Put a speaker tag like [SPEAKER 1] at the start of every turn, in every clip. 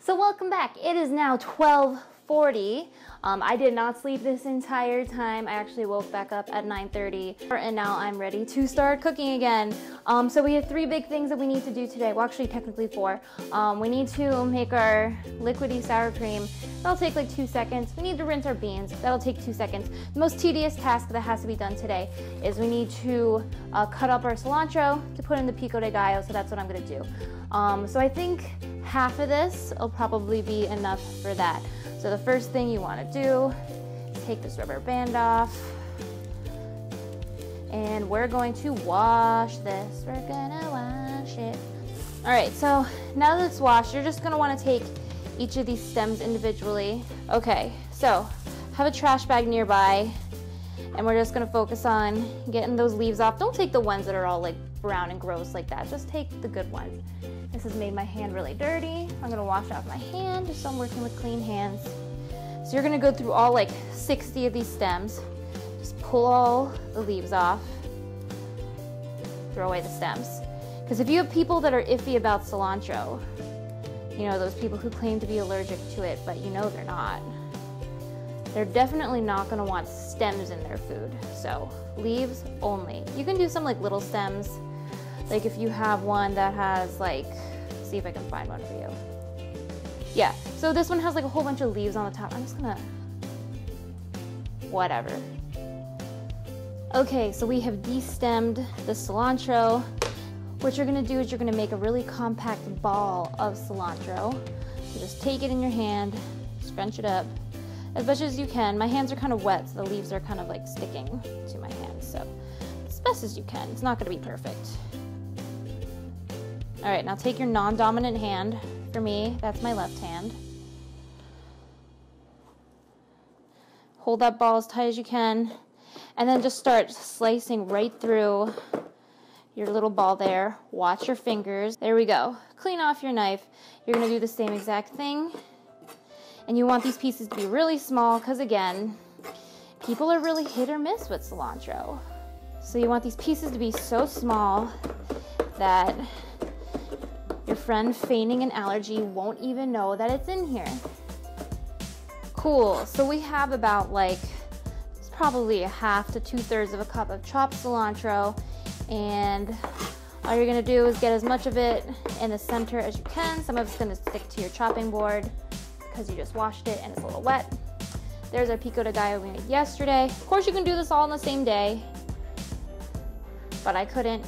[SPEAKER 1] So welcome back. It is now 12:40. I did not sleep this entire time. I actually woke back up at 9:30 and now I'm ready to start cooking again. So we have 3 big things that we need to do today. Well, actually technically 4. We need to make our liquidy sour cream. That'll take like 2 seconds. We need to rinse our beans. That'll take 2 seconds. The most tedious task that has to be done today is we need to cut up our cilantro to put in the pico de gallo, so that's what I'm gonna do. So I think half of this will probably be enough for that. So the first thing you want to do is take this rubber band off, and we're going to wash this. We're gonna wash it. All right, so now that it's washed, you're just gonna want to take each of these stems individually. Okay, so have a trash bag nearby, and we're just gonna focus on getting those leaves off. Don't take the ones that are all like brown and gross like that. Just take the good ones. This has made my hand really dirty. I'm gonna wash off my hand just so I'm working with clean hands. So you're gonna go through all like 60 of these stems. Just pull all the leaves off. Throw away the stems. Because if you have people that are iffy about cilantro, you know, those people who claim to be allergic to it, but you know they're not, they're definitely not gonna want stems in their food. So leaves only. You can do some like little stems. Like if you have one that has like, see if I can find one for you. Yeah, so this one has like a whole bunch of leaves on the top. I'm just gonna, whatever. Okay, so we have destemmed the cilantro. What you're gonna do is you're gonna make a really compact ball of cilantro. So just take it in your hand, scrunch it up as much as you can. My hands are kind of wet, so the leaves are kind of like sticking to my hands. So as best as you can. It's not gonna be perfect. All right, now take your non-dominant hand. For me, that's my left hand. Hold that ball as tight as you can, and then just start slicing right through your little ball there. Watch your fingers. There we go. Clean off your knife. You're gonna do the same exact thing. And you want these pieces to be really small because, again, people are really hit or miss with cilantro. So you want these pieces to be so small that your friend feigning an allergy won't even know that it's in here. Cool, so we have about like, it's probably 1/2 to 2/3 of a cup of chopped cilantro, and all you're gonna do is get as much of it in the center as you can. Some of it's gonna stick to your chopping board because you just washed it and it's a little wet. There's our pico de gallo we made yesterday. Of course you can do this all in the same day, but I couldn't.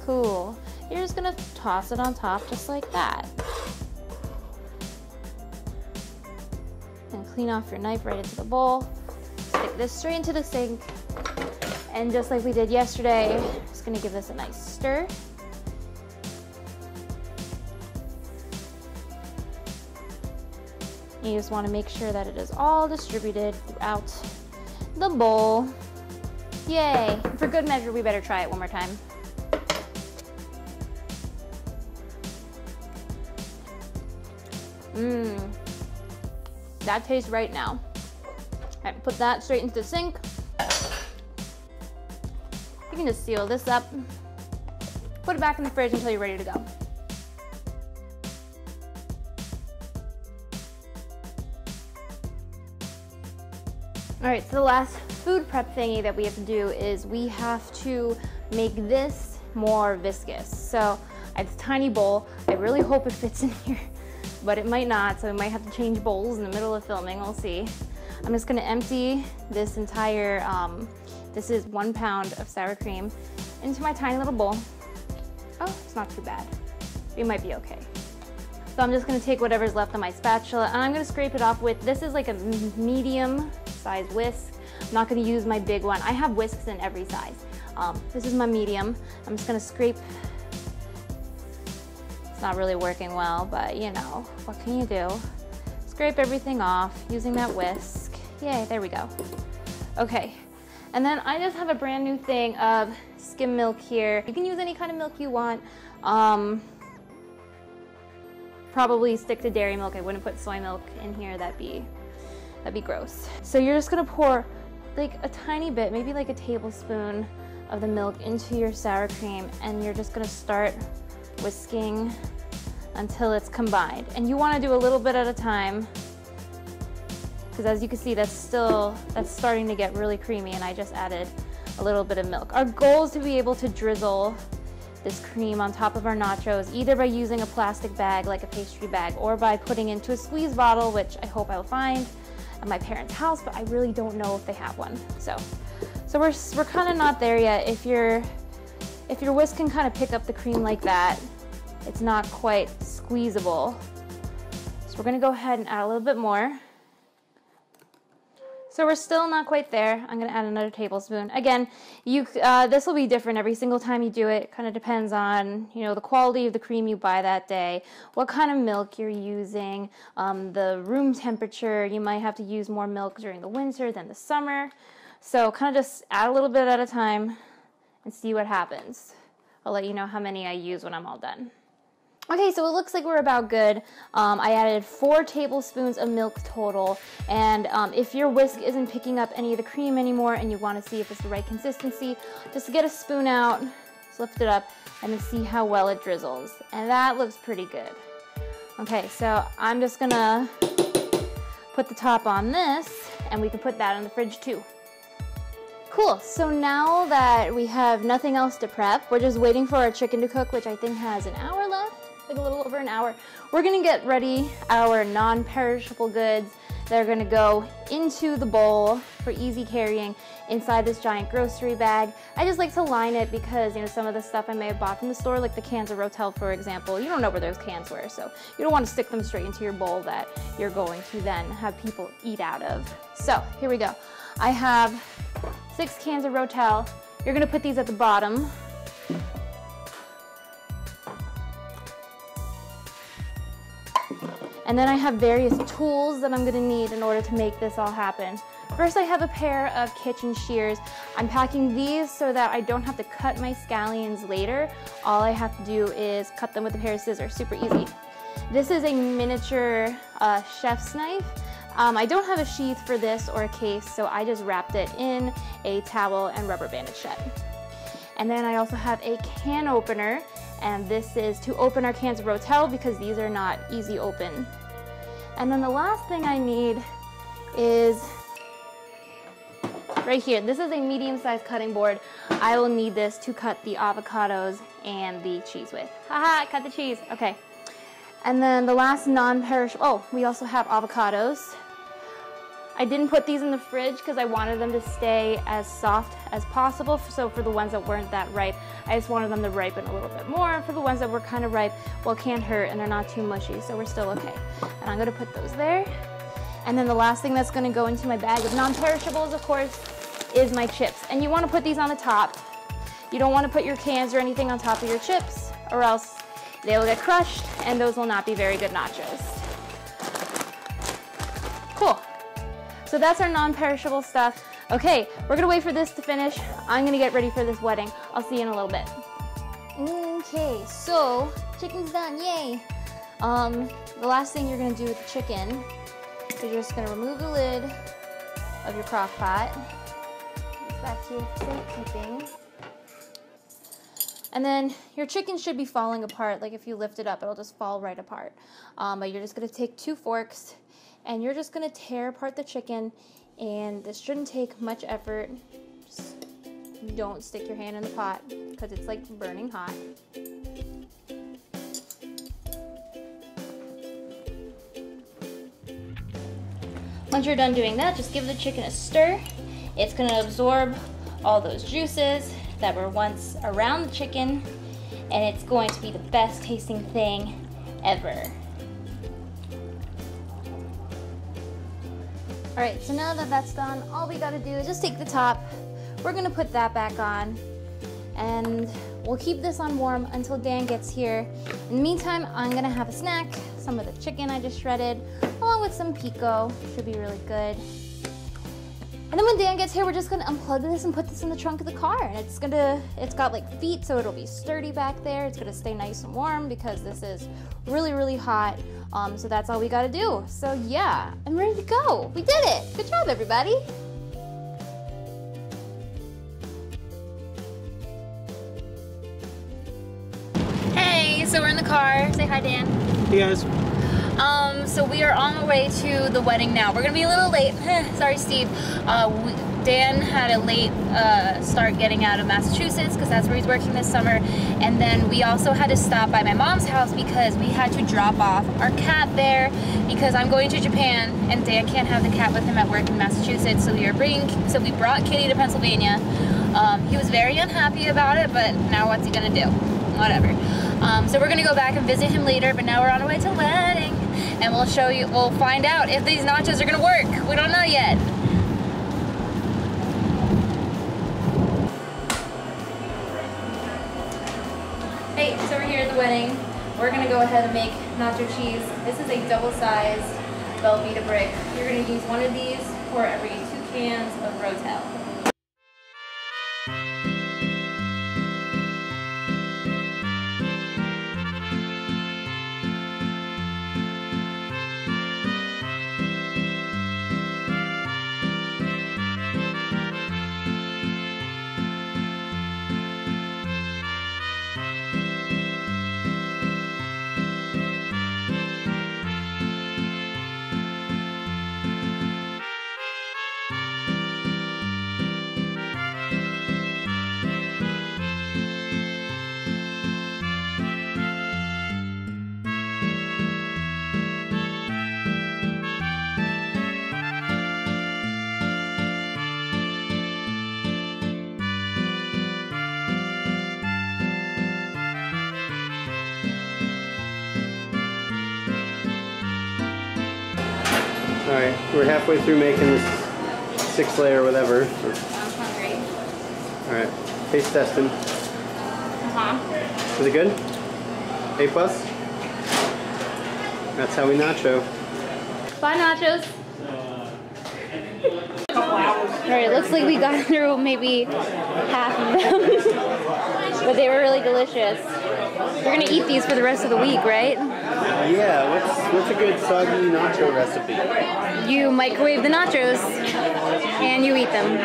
[SPEAKER 1] Cool. You're just gonna toss it on top just like that. and clean off your knife right into the bowl. Stick this straight into the sink. And just like we did yesterday, just gonna give this a nice stir. You just wanna make sure that it is all distributed throughout the bowl. Yay! For good measure, we better try it one more time. That tastes right now. All right, put that straight into the sink. You can just seal this up. Put it back in the fridge until you're ready to go. All right, so the last food prep thingy that we have to do is we have to make this more viscous. So I have this tiny bowl. I really hope it fits in here, but it might not, so we might have to change bowls in the middle of filming, we'll see. I'm just gonna empty this entire, this is 1 pound of sour cream into my tiny little bowl. Oh, it's not too bad. It might be okay. So I'm just gonna take whatever's left on my spatula and I'm gonna scrape it off with, this is like a medium size whisk. I'm not gonna use my big one. I have whisks in every size. This is my medium. I'm just gonna scrape. It's not really working well, but you know, what can you do? Scrape everything off using that whisk. Yay, there we go. Okay, and then I just have a brand new thing of skim milk here. You can use any kind of milk you want. Probably stick to dairy milk. I wouldn't put soy milk in here, that'd be gross. So you're just gonna pour like a tiny bit, maybe like a tablespoon of the milk into your sour cream, and you're just gonna start whisking until it's combined. And you wanna do a little bit at a time, because as you can see, that's starting to get really creamy, and I just added a little bit of milk. Our goal is to be able to drizzle this cream on top of our nachos, either by using a plastic bag, like a pastry bag, or by putting into a squeeze bottle, which I hope I'll find at my parents' house, but I really don't know if they have one. So we're kind of not there yet. If your whisk can kind of pick up the cream like that, it's not quite squeezable. So we're gonna go ahead and add a little bit more. So we're still not quite there. I'm gonna add another tablespoon. Again, this will be different every single time you do it. It kind of depends on, you know, the quality of the cream you buy that day, what kind of milk you're using, the room temperature. You might have to use more milk during the winter than the summer. So kind of just add a little bit at a time and see what happens. I'll let you know how many I use when I'm all done. Okay, so it looks like we're about good. I added 4 tablespoons of milk total, and if your whisk isn't picking up any of the cream anymore and you want to see if it's the right consistency, just get a spoon out, just lift it up, and then see how well it drizzles. And that looks pretty good. Okay, so I'm just gonna put the top on this, and we can put that in the fridge too. Cool, so now that we have nothing else to prep, we're just waiting for our chicken to cook, which I think has an hour left. Like a little over an hour. We're gonna get ready our non-perishable goods that are gonna go into the bowl for easy carrying inside this giant grocery bag. I just like to line it because, you know, some of the stuff I may have bought from the store, like the cans of Rotel, for example, you don't know where those cans were, so you don't want to stick them straight into your bowl that you're going to then have people eat out of. So here we go. I have 6 cans of Rotel. You're gonna put these at the bottom. And then I have various tools that I'm gonna need in order to make this all happen. First, I have a pair of kitchen shears. I'm packing these so that I don't have to cut my scallions later. All I have to do is cut them with a pair of scissors, super easy. This is a miniature chef's knife. I don't have a sheath for this or a case, so I just wrapped it in a towel and rubber banded shut. And then I also have a can opener, and this is to open our cans of Rotel because these are not easy open. And then the last thing I need is right here. This is a medium-sized cutting board. I will need this to cut the avocados and the cheese with. Haha, cut the cheese. Okay. And then the last non-perishable, oh, we also have avocados. I didn't put these in the fridge because I wanted them to stay as soft as possible. So for the ones that weren't that ripe, I just wanted them to ripen a little bit more. For the ones that were kind of ripe, well, it can't hurt and they're not too mushy, so we're still okay. And I'm gonna put those there. And then the last thing that's gonna go into my bag of non-perishables, of course, is my chips. And you wanna put these on the top. You don't wanna put your cans or anything on top of your chips, or else they will get crushed, and those will not be very good nachos. Cool. So that's our non-perishable stuff. Okay, we're gonna wait for this to finish. I'm gonna get ready for this wedding. I'll see you in a little bit. Okay, so chicken's done, yay. The last thing you're gonna do with the chicken is you're just gonna remove the lid of your crock pot. It's back to your safekeeping. And then your chicken should be falling apart. Like if you lift it up, it'll just fall right apart. But you're just gonna take 2 forks and you're just gonna tear apart the chicken, and this shouldn't take much effort. Just don't stick your hand in the pot because it's like burning hot. Once you're done doing that, just give the chicken a stir. It's gonna absorb all those juices that were once around the chicken, and it's going to be the best tasting thing ever. All right, so now that that's done, all we gotta do is just take the top. We're gonna put that back on, and we'll keep this on warm until Dan gets here. In the meantime, I'm gonna have a snack, some of the chicken I just shredded, along with some pico. Should be really good. And then when Dan gets here, we're just gonna unplug this and put this in the trunk of the car. And it's got like feet, so it'll be sturdy back there. It's gonna stay nice and warm because this is really, really hot. So that's all we gotta do. So yeah, I'm ready to go. We did it. Good job, everybody. Hey, so we're in the car. Say hi, Dan.
[SPEAKER 2] Hey guys.
[SPEAKER 1] So we are on our way to the wedding now. We're gonna be a little late. Sorry, Steve. Dan had a late start getting out of Massachusetts because that's where he's working this summer. And then we also had to stop by my mom's house because we had to drop off our cat there because I'm going to Japan and Dan can't have the cat with him at work in Massachusetts. So we brought Kitty to Pennsylvania. He was very unhappy about it, but now what's he gonna do? Whatever. So we're gonna go back and visit him later, but now we're on our way to the wedding, and we'll find out if these nachos are gonna work. We don't know yet. Hey, so we're here at the wedding. We're gonna go ahead and make nacho cheese. This is a double-sized Velveeta brick. You're gonna use one of these for every 2 cans of Rotel.
[SPEAKER 2] Alright, we're halfway through making this 6-layer whatever.
[SPEAKER 1] I'm hungry.
[SPEAKER 2] Alright, taste testing. Is it good? A+? That's how we nacho.
[SPEAKER 1] Bye, nachos. Alright, looks like we got through maybe half of them. But they were really delicious. We're gonna eat these for the rest of the week, right?
[SPEAKER 2] Yeah, what's a good soggy nacho recipe?
[SPEAKER 1] You microwave the nachos and you eat them.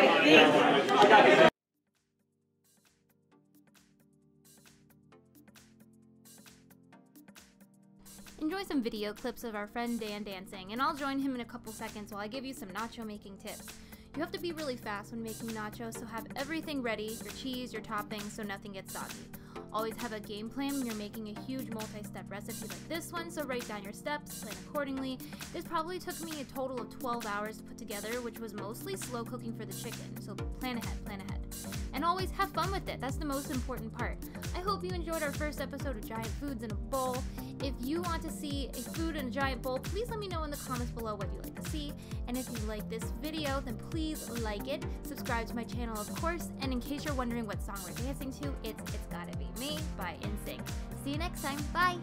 [SPEAKER 1] Enjoy some video clips of our friend Dan dancing, and I'll join him in a couple seconds while I give you some nacho making tips. You have to be really fast when making nachos, so have everything ready, your cheese, your toppings, so nothing gets soggy. Always have a game plan when you're making a huge multi-step recipe like this one, so write down your steps, plan accordingly. This probably took me a total of 12 hours to put together, which was mostly slow cooking for the chicken, so plan ahead, plan ahead. And always have fun with it, that's the most important part. I hope you enjoyed our first episode of Giant Foods in a Bowl. If you want to see a food in a giant bowl, please let me know in the comments below what you'd like to see. And if you like this video, then please like it, subscribe to my channel of course, and in case you're wondering what song we're dancing to, it's Gotta Be Me by NSYNC. See you next time, bye!